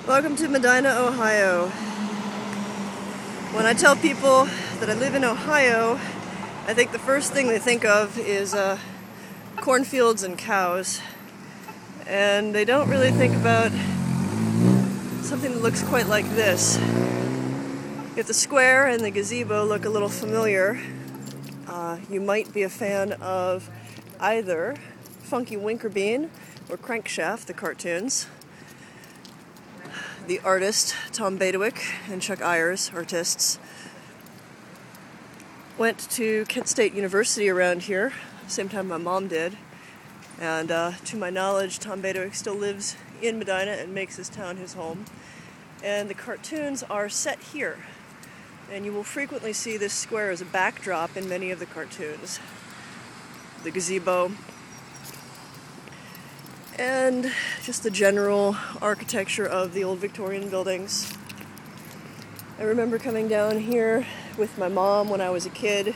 Welcome to Medina, Ohio. When I tell people that I live in Ohio, I think the first thing they think of is cornfields and cows. And they don't really think about something that looks quite like this. If the square and the gazebo look a little familiar, you might be a fan of either Funky Winkerbean or Crankshaft, the cartoons. The artist, Tom Badawick, and Chuck Ayers, artists, went to Kent State University around here, same time my mom did. And to my knowledge, Tom Badawick still lives in Medina and makes his town his home. And the cartoons are set here. And you will frequently see this square as a backdrop in many of the cartoons. The gazebo, and just the general architecture of the old Victorian buildings. I remember coming down here with my mom when I was a kid.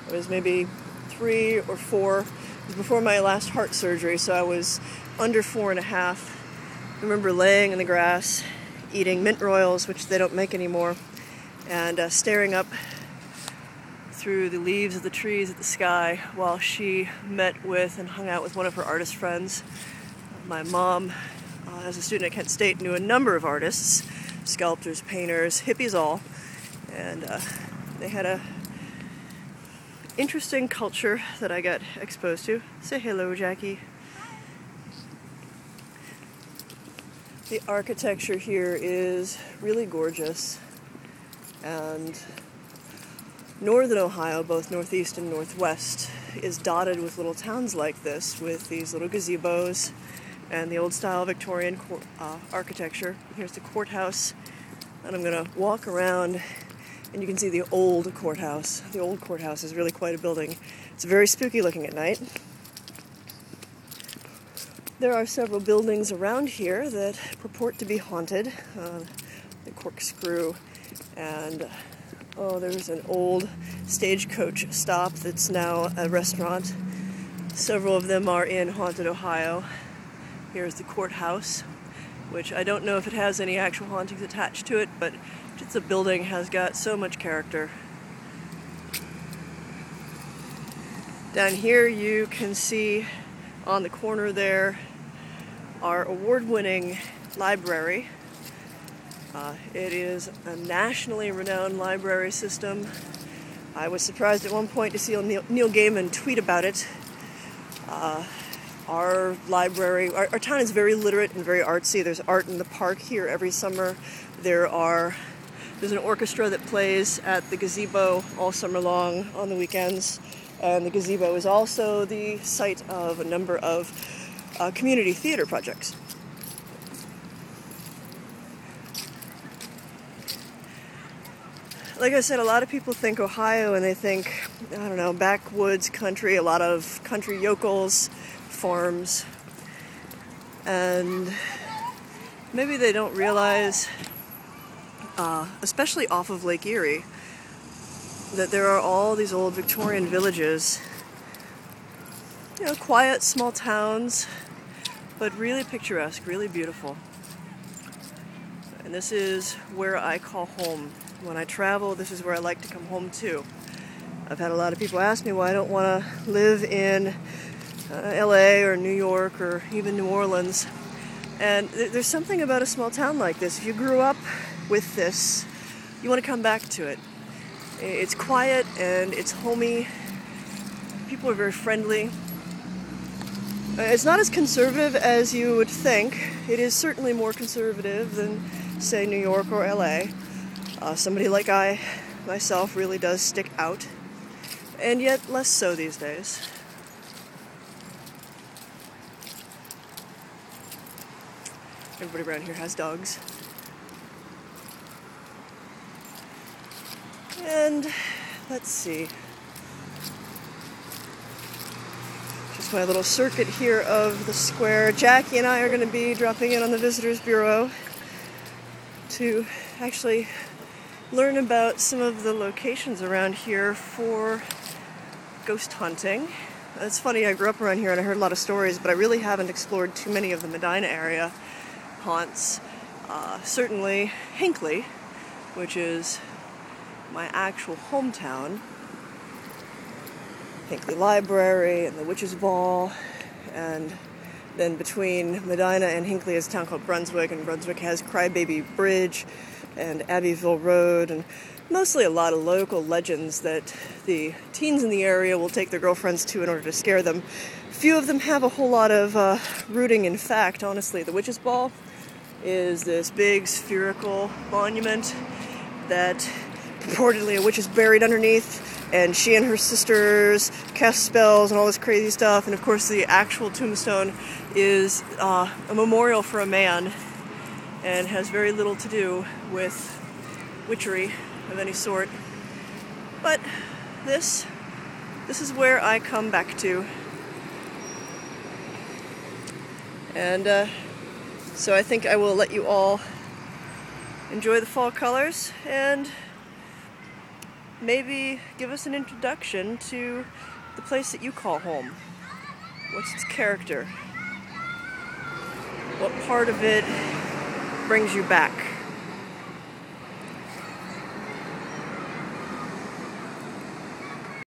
I was maybe 3 or 4. It was before my last heart surgery, so I was under 4.5. I remember laying in the grass, eating mint royals, which they don't make anymore, and staring up through the leaves of the trees at the sky while she met with and hung out with one of her artist friends. My mom, as a student at Kent State, knew a number of artists, sculptors, painters, hippies all, and they had a interesting culture that I got exposed to. Say hello, Jackie. The architecture here is really gorgeous, and northern Ohio, both northeast and northwest, is dotted with little towns like this, with these little gazebos and the old-style Victorian architecture. Here's the courthouse, and I'm going to walk around, and you can see the old courthouse. The old courthouse is really quite a building. It's very spooky looking at night. There are several buildings around here that purport to be haunted. The Corkscrew, and there's an old stagecoach stop that's now a restaurant. Several of them are in haunted Ohio. Here's the courthouse, which I don't know if it has any actual hauntings attached to it, but just the building has got so much character. Down here you can see on the corner there our award-winning library. It is a nationally renowned library system. I was surprised at one point to see Neil Gaiman tweet about it. Our library, our town is very literate and very artsy. There's art in the park here every summer. There's an orchestra that plays at the gazebo all summer long on the weekends. And the gazebo is also the site of a number of community theater projects. Like I said, a lot of people think Ohio and they think, backwoods country, a lot of country yokels, farms, and maybe they don't realize, especially off of Lake Erie, that there are all these old Victorian villages, quiet small towns, but really picturesque, really beautiful. And this is where I call home. When I travel, this is where I like to come home to. I've had a lot of people ask me why I don't want to live in LA or New York or even New Orleans. And there's something about a small town like this. If you grew up with this, you want to come back to it. It's quiet and it's homey. People are very friendly. It's not as conservative as you would think. It is certainly more conservative than, say, New York or LA. Somebody like myself really does stick out, and yet less so these days. Everybody around here has dogs. And let's see. Just my little circuit here of the square. Jackie and I are going to be dropping in on the Visitors Bureau to actually learn about some of the locations around here for ghost hunting. It's funny, I grew up around here and I heard a lot of stories, but I really haven't explored too many of the Medina area haunts. Certainly Hinckley, which is my actual hometown. Hinckley Library and the Witch's Ball, and then between Medina and Hinckley is a town called Brunswick, and Brunswick has Crybaby Bridge and Abbeville Road, and mostly a lot of local legends that the teens in the area will take their girlfriends to in order to scare them. Few of them have a whole lot of rooting. In fact, honestly, the Witch's Ball is this big spherical monument that purportedly a witch is buried underneath, and she and her sisters cast spells and all this crazy stuff. And of course the actual tombstone is a memorial for a man and has very little to do with witchery of any sort. But this is where I come back to. And so I think I will let you all enjoy the fall colors and maybe give us an introduction to the place that you call home. What's its character? What part of it brings you back?